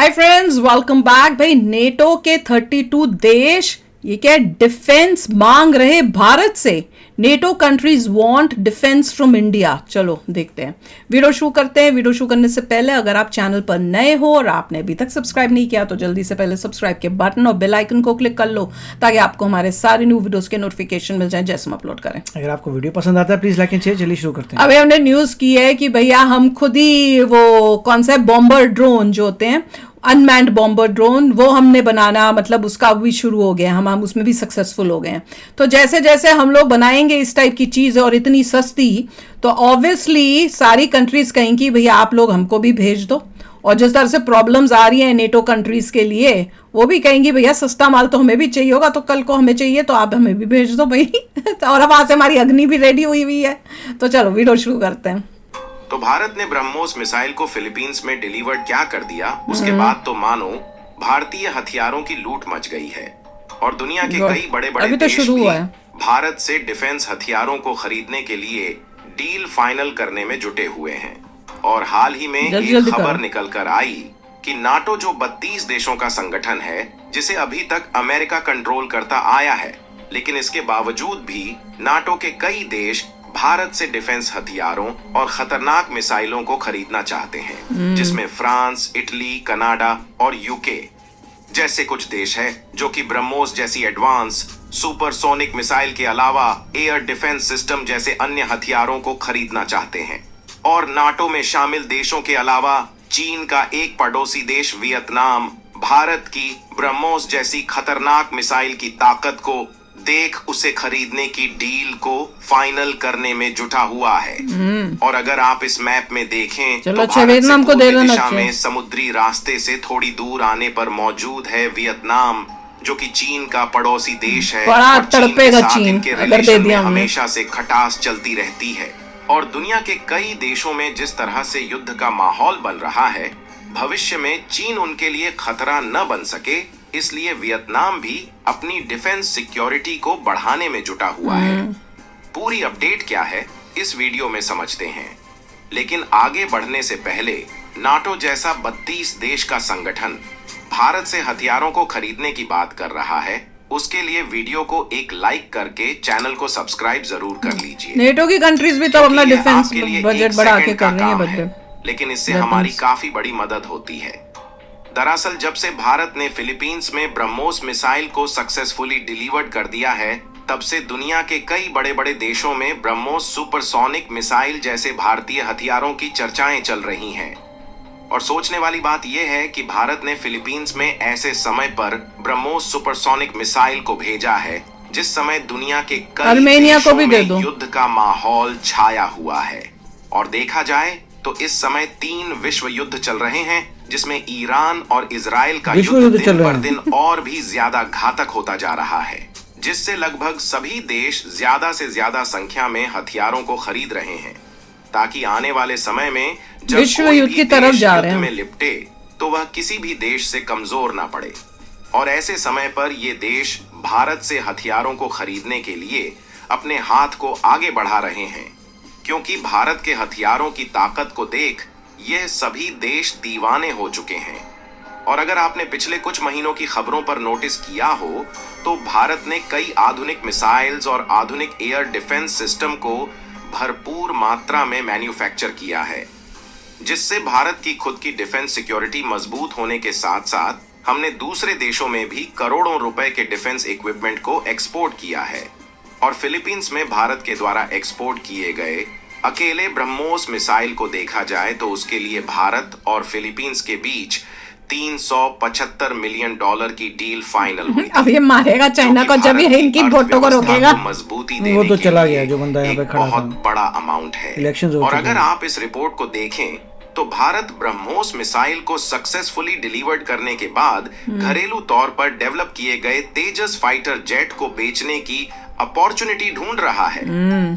Hi friends, welcome back. भाई, NATO के 32 देश ये क्या डिफेंस मांग रहे भारत से। NATO countries want defence from India. चलो देखते हैं, वीडियो शुरू करते हैं। वीडियो शुरू करने से पहले अगर आप चैनल पर नए हो और आपने अभी तक सब्सक्राइब नहीं किया तो जल्दी से पहले सब्सक्राइब के बटन और बेल आइकन को क्लिक कर लो ताकि आपको हमारे सारे न्यू वीडियोस के नोटिफिकेशन मिल जाए जैसे हम अपलोड करें। अगर आपको वीडियो पसंद आता है प्लीज लाइक एंड शेयर। चलिए शुरू करते हैं। अभी हमने न्यूज की है कि भैया हम खुद ही वो कौन सा बॉम्बर ड्रोन जो होते हैं, अनमैन्ड बॉम्बर ड्रोन, वो हमने बनाना, मतलब उसका भी शुरू हो गया। हम उसमें भी सक्सेसफुल हो गए हैं। तो जैसे जैसे हम लोग बनाएंगे इस टाइप की चीज और इतनी सस्ती, तो ऑब्वियसली सारी कंट्रीज कहेंगी भैया आप लोग हमको भी भेज दो। और जिस तरह से प्रॉब्लम्स आ रही हैं नेटो कंट्रीज के लिए, वो भी कहेंगी भैया सस्ता माल तो हमें भी चाहिए होगा, तो कल को हमें चाहिए तो आप हमें भी भेज दो भाई। और अब वहां से हमारी अग्नि भी रेडी हुई हुई है। तो चलो वीडियो शुरू करते हैं। तो भारत ने ब्रह्मोस मिसाइल को फिलीपींस में डिलीवर्ड क्या कर दिया, उसके बाद तो मानो भारतीय हथियारों की लूट मच गई है। और दुनिया के कई बड़े बड़े देश भी भारत से डिफेंस हथियारों को खरीदने के लिए डील फाइनल करने में जुटे हुए हैं। और हाल ही में एक खबर निकल कर आई कि नाटो जो 32 देशों का संगठन है, जिसे अभी तक अमेरिका कंट्रोल करता आया है, लेकिन इसके बावजूद भी नाटो के कई देश भारत से डिफेंस हथियारों और खतरनाक मिसाइलों को खरीदना चाहते हैं, जिसमें फ्रांस, इटली, कनाडा और यूके जैसे कुछ देश हैं जो कि ब्रह्मोस जैसी एडवांस सुपरसोनिक मिसाइल के अलावा एयर डिफेंस सिस्टम जैसे अन्य हथियारों को खरीदना चाहते हैं। और नाटो में शामिल देशों के अलावा चीन का एक पड़ोसी देश वियतनाम भारत की ब्रह्मोस जैसी खतरनाक मिसाइल की ताकत को देख उसे खरीदने की डील को फाइनल करने में जुटा हुआ है। और अगर आप इस मैप में देखें तो भारत से पूर्वी दिशा में समुद्री रास्ते से थोड़ी दूर आने पर मौजूद है वियतनाम, जो कि चीन का पड़ोसी देश है। और चीन के साथ इनके रिलेशन में हमेशा से खटास चलती रहती है। और दुनिया के कई देशों में जिस तरह से युद्ध का माहौल बन रहा है, भविष्य में चीन उनके लिए खतरा न बन सके, इसलिए वियतनाम भी अपनी डिफेंस सिक्योरिटी को बढ़ाने में जुटा हुआ है। पूरी अपडेट क्या है इस वीडियो में समझते हैं। लेकिन आगे बढ़ने से पहले नाटो जैसा 32 देश का संगठन भारत से हथियारों को खरीदने की बात कर रहा है, उसके लिए वीडियो को एक लाइक करके चैनल को सब्सक्राइब जरूर कर लीजिए। नेटो की कंट्रीज भी तो अपना डिफेंस बजट बढ़ा के कर रही हैं, लेकिन इससे हमारी काफी बड़ी मदद होती है। दरअसल जब से भारत ने फिलीपींस में ब्रह्मोस मिसाइल को सक्सेसफुली डिलीवर्ड कर दिया है, तब से दुनिया के कई बड़े बड़े देशों में ब्रह्मोस सुपरसोनिक मिसाइल जैसे भारतीय हथियारों की चर्चाएं चल रही हैं। और सोचने वाली बात यह है कि भारत ने फिलीपींस में ऐसे समय पर ब्रह्मोस सुपरसोनिक मिसाइल को भेजा है जिस समय दुनिया के कई देशों में युद्ध का माहौल छाया हुआ है। और देखा जाए तो इस समय 3 विश्व युद्ध चल रहे हैं, जिसमें ईरान और इजराइल का युद्ध दिन पर दिन और भी ज्यादा घातक होता जा रहा है, जिससे लगभग सभी देश ज्यादा से ज्यादा संख्या में हथियारों को खरीद रहे हैं, ताकि आने वाले समय में जब विश्व युद्ध की तरफ जा रहे हैं में लिपटे तो वह किसी भी देश से कमजोर ना पड़े। और ऐसे समय पर ये देश भारत से हथियारों को खरीदने के लिए अपने हाथ को आगे बढ़ा रहे हैं, क्योंकि भारत के हथियारों की ताकत को देख यह सभी देश दीवाने हो चुके हैं। और अगर आपने पिछले कुछ महीनों की खबरों पर नोटिस किया हो तो भारत ने कई आधुनिक मिसाइल्स और आधुनिक एयर डिफेंस सिस्टम को भरपूर मात्रा में मैन्युफैक्चर किया है, जिससे भारत की खुद की डिफेंस सिक्योरिटी मजबूत होने के साथ साथ हमने दूसरे देशों में भी करोड़ों रुपए के डिफेंस इक्विपमेंट को एक्सपोर्ट किया है। और फिलीपींस में भारत के द्वारा एक्सपोर्ट किए गए अकेले ब्रह्मोस मिसाइल को देखा जाए तो उसके लिए भारत और फिलीपींस के बीच $375 मिलियन की डील फाइनल हुई। अब ये मारेगा चाइना को जब ये इनकी वोटों को रोकेगा। मजबूती देने वो तो चला गया जो बंदा यहाँ पे खड़ा था। बहुत बड़ा अमाउंट है। और अगर आप इस रिपोर्ट को देखें तो भारत ब्रह्मोस मिसाइल को सक्सेसफुली डिलीवर्ड करने के बाद घरेलू तौर पर डेवलप किए गए तेजस फाइटर जेट को बेचने की अपॉर्चुनिटी ढूंढ रहा है,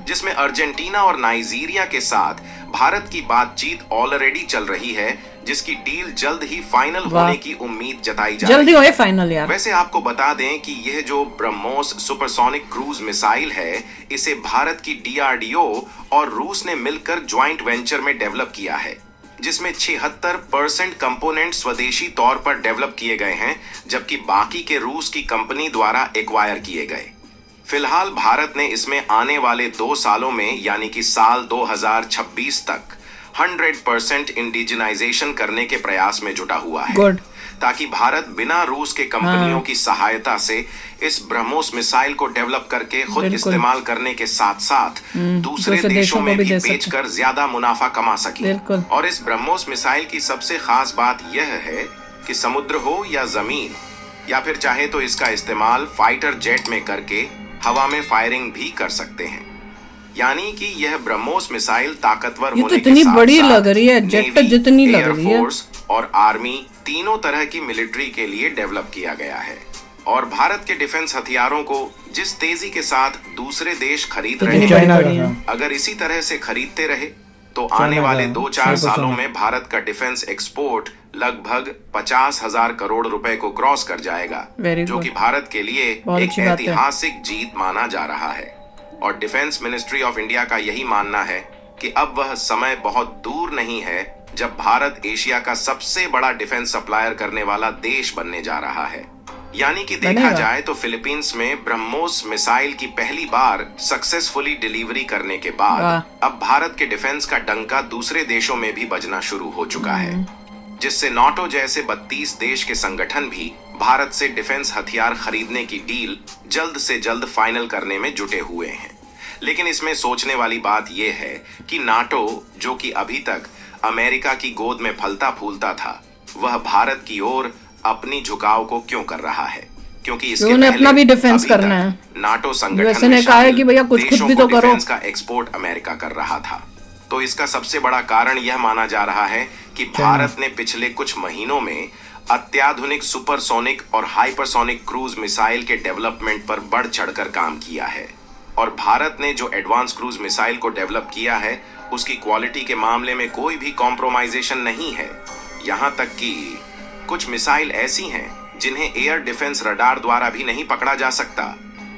जिसमें अर्जेंटीना और नाइजीरिया के साथ भारत की बातचीत ऑलरेडी चल रही है, जिसकी डील जल्द ही फाइनल होने की उम्मीद जताई जा रही है। जल्दी होए फाइनल यार। वैसे आपको बता दें कि यह जो ब्रह्मोस सुपरसोनिक क्रूज मिसाइल है, इसे भारत की DRDO और रूस ने मिलकर ज्वाइंट वेंचर में डेवलप किया है, जिसमें 76% कंपोनेंट स्वदेशी तौर पर डेवलप किए गए हैं, जबकि बाकी के रूस की कंपनी द्वारा एक्वायर किए गए। फिलहाल भारत ने इसमें आने वाले 2 सालों में यानी कि साल 2026 तक 100% इंडिजिनाइजेशन करने के प्रयास में जुटा हुआ है। Good. ताकि भारत बिना रूस के कंपनियों की सहायता से इस ब्रह्मोस मिसाइल को डेवलप करके खुद इस्तेमाल करने के साथ साथ दूसरे देशों में भी बेचकर ज्यादा मुनाफा कमा सके। और इस ब्रह्मोस मिसाइल की सबसे खास बात यह है कि समुद्र हो या जमीन या फिर चाहे तो इसका इस्तेमाल फाइटर जेट में करके हवा में फायरिंग भी कर सकते हैं। यानी कि यह ब्रह्मोस मिसाइल ताकतवर होने के इतनी साथ बड़ी साथ लग रही है, जेट नेवी, जितनी लग रही है, एयरफोर्स और आर्मी तीनों तरह की मिलिट्री के लिए डेवलप किया गया है। और भारत के डिफेंस हथियारों को जिस तेजी के साथ दूसरे देश खरीद रहे हैं, अगर इसी तरह से खरीदते रहे तो आने वाले 2-4 सालों में भारत का डिफेंस एक्सपोर्ट लगभग 50,000 करोड़ रुपए को क्रॉस कर जाएगा, जो कि भारत के लिए एक ऐतिहासिक जीत माना जा रहा है। और डिफेंस मिनिस्ट्री ऑफ इंडिया का यही मानना है कि अब वह समय बहुत दूर नहीं है जब भारत एशिया का सबसे बड़ा डिफेंस सप्लायर करने वाला देश बनने जा रहा है। यानी कि देखा जाए तो फिलीपींस में ब्रह्मोस मिसाइल की पहली बार सक्सेसफुली डिलीवरी करने के बाद अब भारत के डिफेंस का डंका दूसरे देशों में भी बजना शुरू हो चुका है, जिससे नाटो जैसे 32 देश के संगठन भी भारत से डिफेंस हथियार खरीदने की डील जल्द से जल्द फाइनल करने में जुटे हुए हैं। लेकिन इसमें सोचने वाली बात यह है कि नाटो, जो कि अभी तक अमेरिका की गोद में फलता फूलता था, वह भारत की ओर अपनी झुकाव को क्यों कर रहा है? क्योंकि इसके पहले अपना भी डिफेंस करना है। नाटो संगठन ने कहा है कि भैया कुछ खुद भी तो करो। डिफेंस का एक्सपोर्ट अमेरिका कर रहा था। तो इसका सबसे बड़ा कारण यह माना जा रहा है कि भारत ने पिछले कुछ महीनों में अत्याधुनिक सुपरसोनिक और हाइपरसोनिक क्रूज मिसाइल के डेवलपमेंट पर बढ़ चढ़कर काम किया है। और भारत ने जो एडवांस क्रूज मिसाइल को डेवलप किया है, उसकी क्वालिटी के मामले में कोई भी कॉम्प्रोमाइजेशन नहीं है। यहाँ तक कि कुछ मिसाइल ऐसी हैं जिन्हें एयर डिफेंस रडार द्वारा भी नहीं पकड़ा जा सकता,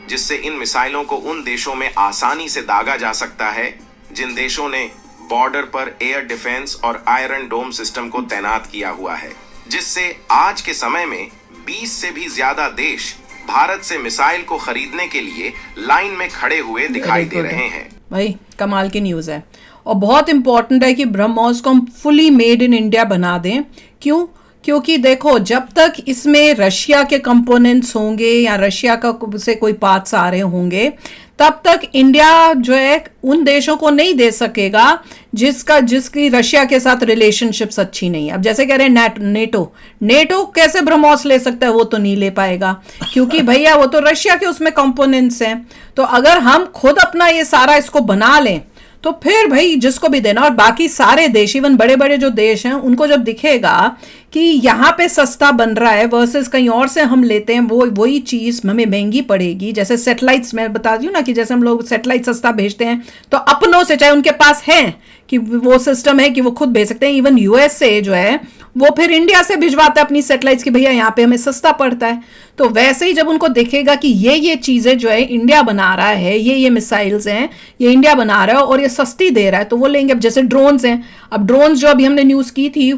जिससे इन मिसाइलों को उन देशों में आसानी से दागा जा सकता है जिन देशों ने बॉर्डर पर एयर डिफेंस और आयरन डोम सिस्टम को तैनात किया हुआ है, जिससे आज के समय में 20 से भी ज्यादा देश भारत से मिसाइल को खरीदने के लिए लाइन में खड़े हुए दिखाई दे रहे हैं। भाई कमाल की न्यूज़ है और बहुत इंपॉर्टेंट है कि ब्रह्मोस को हम फुली मेड इन इंडिया बना दें। क्यों? क्योंकि देखो, जब तक इसमें रशिया के कंपोनेंट्स होंगे या रशिया का से कोई पार्ट्स आ रहे होंगे, तब तक इंडिया जो है उन देशों को नहीं दे सकेगा जिसकी रशिया के साथ रिलेशनशिप्स अच्छी नहीं है। अब जैसे कह रहे हैं नेटो कैसे ब्रह्मोस ले सकता है? वो तो नहीं ले पाएगा, क्योंकि भैया वो तो रशिया के उसमें कंपोनेंट्स हैं। तो अगर हम खुद अपना ये सारा इसको बना लें तो फिर भाई जिसको भी देना, और बाकी सारे देश, इवन बड़े बड़े जो देश हैं, उनको जब दिखेगा कि यहाँ पे सस्ता बन रहा है वर्सेस कहीं और से हम लेते हैं, वही चीज़ हमें महंगी पड़ेगी। जैसे सैटेलाइट्स, मैं बता दी हूँ ना कि जैसे हम लोग सैटेलाइट सस्ता भेजते हैं, तो अपनों से, चाहे उनके पास है कि वो सिस्टम है कि वो खुद भेज सकते हैं, इवन यूएसए जो है वो फिर इंडिया से भिजवाता है अपनी सैटेलाइट्स कि भैया यहाँ पे हमें सस्ता पड़ता है। तो वैसे ही जब उनको दिखेगा कि ये चीज़ें जो है इंडिया बना रहा है, ये मिसाइल्स हैं ये इंडिया बना रहा है और ये सस्ती दे रहा है, तो वो लेंगे। अब जैसे ड्रोन्स हैं, अब ड्रोन्स जो अभी हमने न्यूज़ की थी,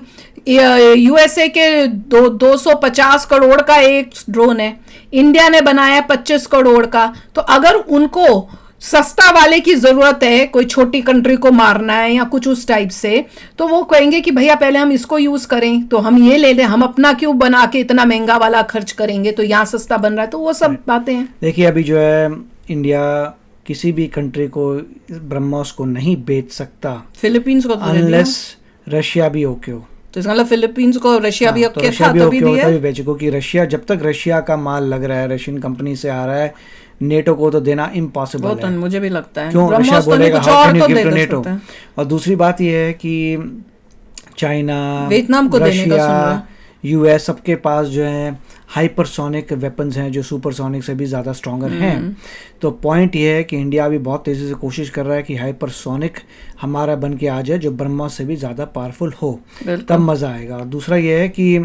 यूएसए के 250 करोड़ का एक ड्रोन है, इंडिया ने बनाया 25 करोड़ का। तो अगर उनको सस्ता वाले की जरूरत है, कोई छोटी कंट्री को मारना है या कुछ उस टाइप से, तो वो कहेंगे कि भैया पहले हम इसको यूज करें, तो हम ये ले लें, हम अपना क्यों बना के इतना महंगा वाला खर्च करेंगे, तो यहाँ सस्ता बन रहा है। तो वो सब बातें हैं। देखिए, अभी जो है इंडिया किसी भी कंट्री को ब्रह्मोस को नहीं बेच सकता, फिलीपींस को अनलेस रशिया भी ओके हो। तो इसका मतलब फिलीपींस को रशिया भी ओके था तभी दिया, तभी बेचे, क्योंकि रशिया, जब तक रशिया का माल लग रहा है, रशियन कंपनी से आ रहा है, नेटो को तो देना इम्पॉसिबल है। तो मुझे भी लगता है क्यों रशिया बोलेगा how can you give to NATO. और दूसरी बात यह है कि चाइना, वियतनाम को देने का सुन रहा है, यूएस, सबके पास जो है हाइपरसोनिक वेपन्स हैं जो सुपरसोनिक से भी ज़्यादा स्ट्रॉन्गर हैं। तो पॉइंट ये है कि इंडिया भी बहुत तेज़ी से कोशिश कर रहा है कि हाइपरसोनिक हमारा बन के आ जाए जो ब्रह्मोस से भी ज़्यादा पावरफुल हो, तब मज़ा आएगा। और दूसरा ये है कि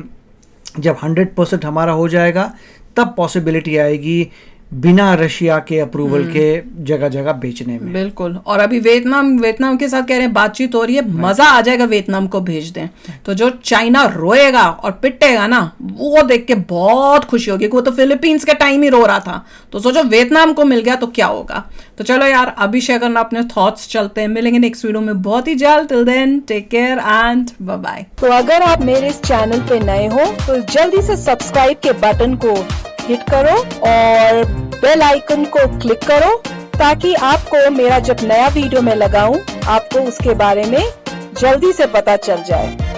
जब 100% हमारा हो जाएगा तब पॉसिबिलिटी आएगी बिना रशिया के अप्रूवल के जगह जगह बेचने में। बिल्कुल। और अभी वियतनाम के साथ कह रहे हैं बातचीत हो रही है, मजा आ जाएगा वियतनाम को भेज दें तो जो चाइना रोएगा और पिटेगा ना, वो देख के बहुत खुशी होगी। वो तो फिलीपींस के टाइम ही रो रहा था, तो सोचो वियतनाम को मिल गया तो क्या होगा। तो चलो यार, अभी शेयर करना अपने थॉट्स, चलते हैं, मिलेंगे नेक्स्ट वीडियो में बहुत ही जल्द। Till then take care and bye bye. तो अगर आप मेरे इस चैनल पे नए हो तो जल्दी से सब्सक्राइब के बटन को हिट करो और बेल आइकन को क्लिक करो, ताकि आपको मेरा जब नया वीडियो मैं लगाऊं आपको उसके बारे में जल्दी से पता चल जाए।